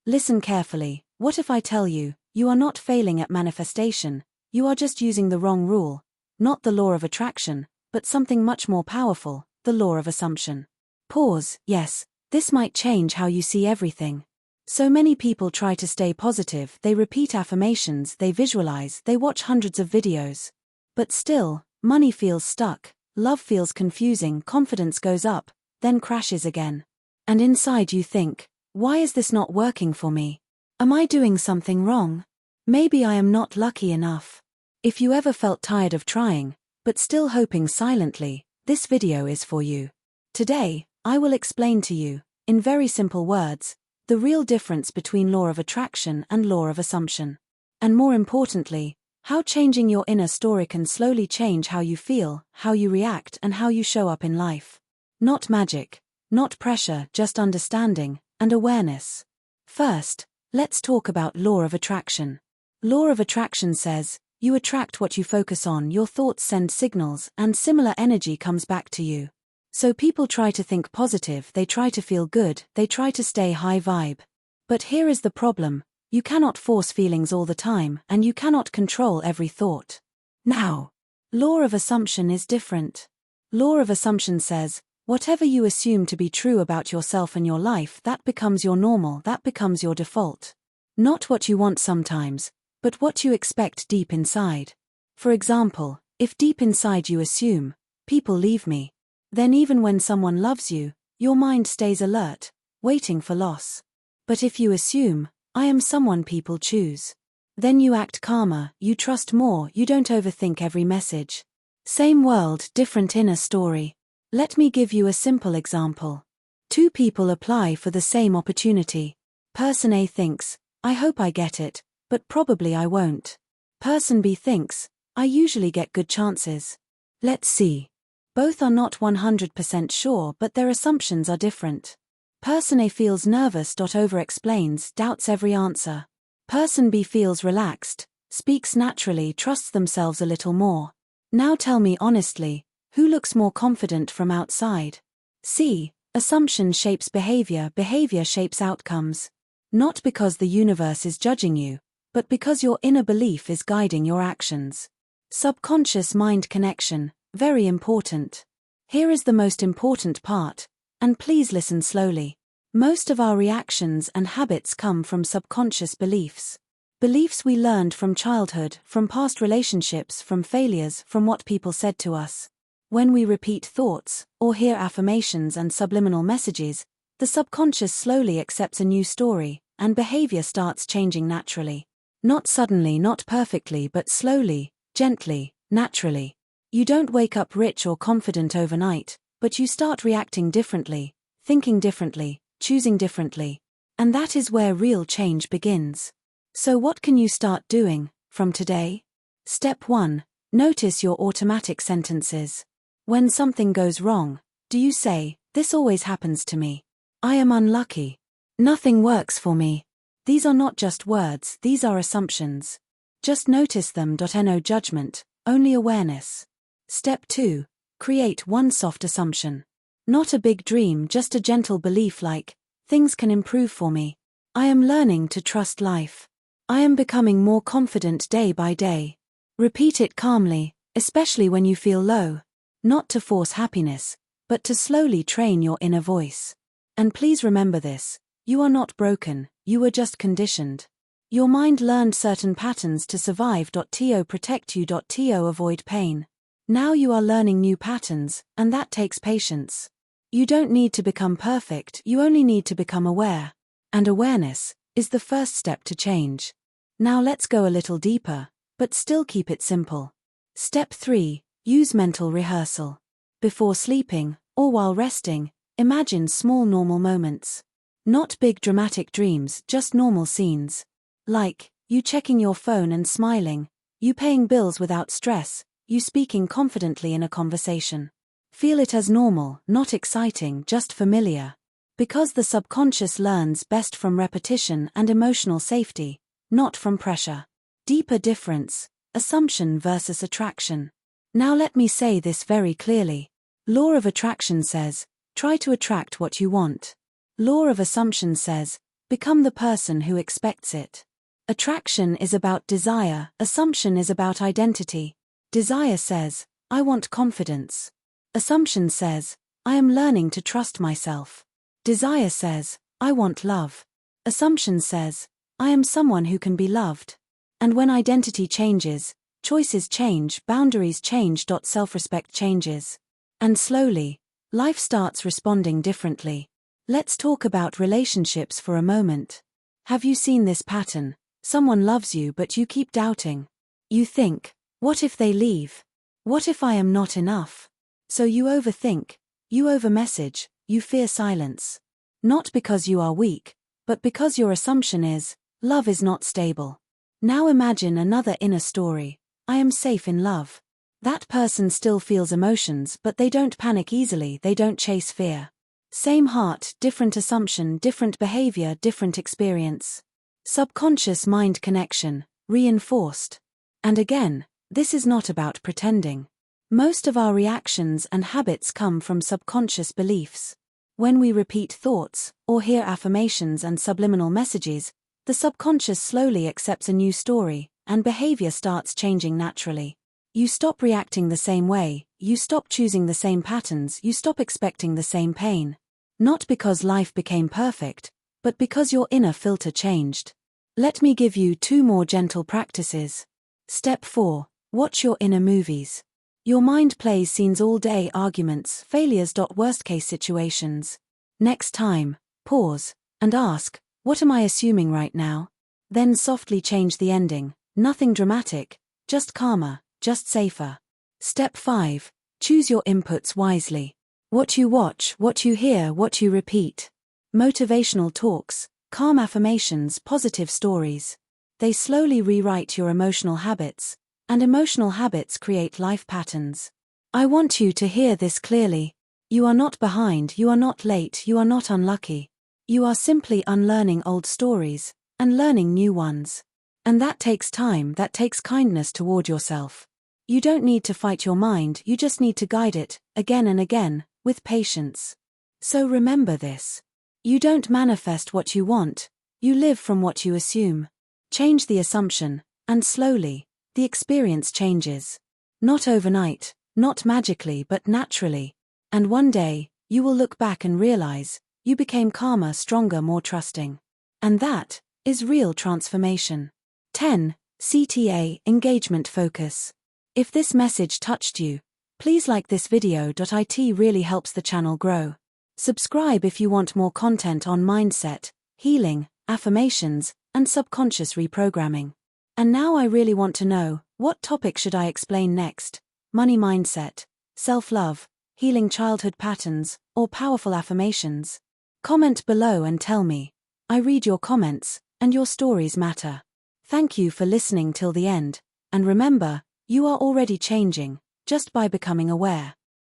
Listen carefully. What if I tell you, you are not failing at manifestation, you are just using the wrong rule, not the law of attraction, but something much more powerful, the law of assumption. Pause. Yes, this might change how you see everything. So many people try to stay positive, they repeat affirmations, they visualize, they watch hundreds of videos. But still, money feels stuck, love feels confusing, confidence goes up, then crashes again. And inside you think, why is this not working for me? Am I doing something wrong? Maybe I am not lucky enough. If you ever felt tired of trying, but still hoping silently, this video is for you. Today, I will explain to you, in very simple words, the real difference between law of attraction and law of assumption. And more importantly, how changing your inner story can slowly change how you feel, how you react, and how you show up in life. Not magic, not pressure, just understanding and awareness. First, let's talk about law of attraction. Law of attraction says, you attract what you focus on, your thoughts send signals, and similar energy comes back to you. So people try to think positive, they try to feel good, they try to stay high vibe. But here is the problem, you cannot force feelings all the time, and you cannot control every thought. Now, law of assumption is different. Law of assumption says, whatever you assume to be true about yourself and your life, that becomes your normal, that becomes your default. Not what you want sometimes, but what you expect deep inside. For example, if deep inside you assume, people leave me, then even when someone loves you, your mind stays alert, waiting for loss. But if you assume, I am someone people choose, then you act calmer, you trust more, you don't overthink every message. Same world, different inner story. Let me give you a simple example. Two people apply for the same opportunity. Person A thinks, I hope I get it, but probably I won't. Person B thinks, I usually get good chances. Let's see. Both are not 100% sure, but their assumptions are different. Person A feels nervous, over-explains, doubts every answer. Person B feels relaxed, speaks naturally, trusts themselves a little more. Now tell me honestly, who looks more confident from outside? C. Assumption shapes behavior, behavior shapes outcomes. Not because the universe is judging you, but because your inner belief is guiding your actions. Subconscious mind connection, very important. Here is the most important part, and please listen slowly. Most of our reactions and habits come from subconscious beliefs. Beliefs we learned from childhood, from past relationships, from failures, from what people said to us. When we repeat thoughts, or hear affirmations and subliminal messages, the subconscious slowly accepts a new story, and behavior starts changing naturally. Not suddenly, not perfectly, but slowly, gently, naturally. You don't wake up rich or confident overnight, but you start reacting differently, thinking differently, choosing differently. And that is where real change begins. So what can you start doing, from today? Step 1. Notice your automatic sentences. When something goes wrong, do you say, this always happens to me? I am unlucky. Nothing works for me. These are not just words, these are assumptions. Just notice them. No judgment, only awareness. Step 2. Create one soft assumption. Not a big dream, just a gentle belief like, things can improve for me. I am learning to trust life. I am becoming more confident day by day. Repeat it calmly, especially when you feel low. Not to force happiness, but to slowly train your inner voice. And please remember this, you are not broken, you were just conditioned. Your mind learned certain patterns to survive. To protect you. To avoid pain. Now you are learning new patterns, and that takes patience. You don't need to become perfect, you only need to become aware. And awareness is the first step to change. Now let's go a little deeper, but still keep it simple. Step 3. Use mental rehearsal. Before sleeping, or while resting, imagine small normal moments. Not big dramatic dreams, just normal scenes. Like, you checking your phone and smiling, you paying bills without stress, you speaking confidently in a conversation. Feel it as normal, not exciting, just familiar. Because the subconscious learns best from repetition and emotional safety, not from pressure. Deeper difference, assumption versus attraction. Now let me say this very clearly. Law of attraction says, try to attract what you want. Law of assumption says, Become the person who expects it. Attraction is about desire, assumption is about identity. Desire says, I want confidence. Assumption says, I am learning to trust myself. Desire says, I want love. Assumption says, I am someone who can be loved. And when identity changes, choices change, boundaries change. Self-respect changes. And slowly, life starts responding differently. Let's talk about relationships for a moment. Have you seen this pattern? Someone loves you but you keep doubting. You think, what if they leave? What if I am not enough? So you overthink, you overmessage, you fear silence. Not because you are weak, but because your assumption is, love is not stable. Now imagine another inner story. I am safe in love. That person still feels emotions, but they don't panic easily, they don't chase fear. Same heart, different assumption, different behavior, different experience. Subconscious mind connection, reinforced. And again, this is not about pretending. Most of our reactions and habits come from subconscious beliefs. When we repeat thoughts, or hear affirmations and subliminal messages, the subconscious slowly accepts a new story, and behavior starts changing naturally. You stop reacting the same way, you stop choosing the same patterns, you stop expecting the same pain. Not because life became perfect, but because your inner filter changed. Let me give you 2 more gentle practices. Step 4. Watch your inner movies. Your mind plays scenes all day, arguments, failures. Worst case situations. Next time, pause, and ask, what am I assuming right now? Then softly change the ending, nothing dramatic, just calmer, just safer. Step 5. Choose your inputs wisely. What you watch, what you hear, what you repeat. Motivational talks, calm affirmations, positive stories. They slowly rewrite your emotional habits, and emotional habits create life patterns. I want you to hear this clearly. You are not behind, you are not late, you are not unlucky. You are simply unlearning old stories, and learning new ones. And that takes time, that takes kindness toward yourself. You don't need to fight your mind, you just need to guide it, again and again, with patience. So remember this. You don't manifest what you want, you live from what you assume. Change the assumption, and slowly, the experience changes. Not overnight, not magically, but naturally. And one day, you will look back and realize, you became calmer, stronger, more trusting. And that is real transformation. 10. CTA, engagement focus. If this message touched you, please like this video. It really helps the channel grow. Subscribe if you want more content on mindset, healing, affirmations, and subconscious reprogramming. And now I really want to know, what topic should I explain next? Money mindset, self-love, healing childhood patterns, or powerful affirmations? Comment below and tell me. I read your comments, and your stories matter. Thank you for listening till the end, and remember, you are already changing, just by becoming aware.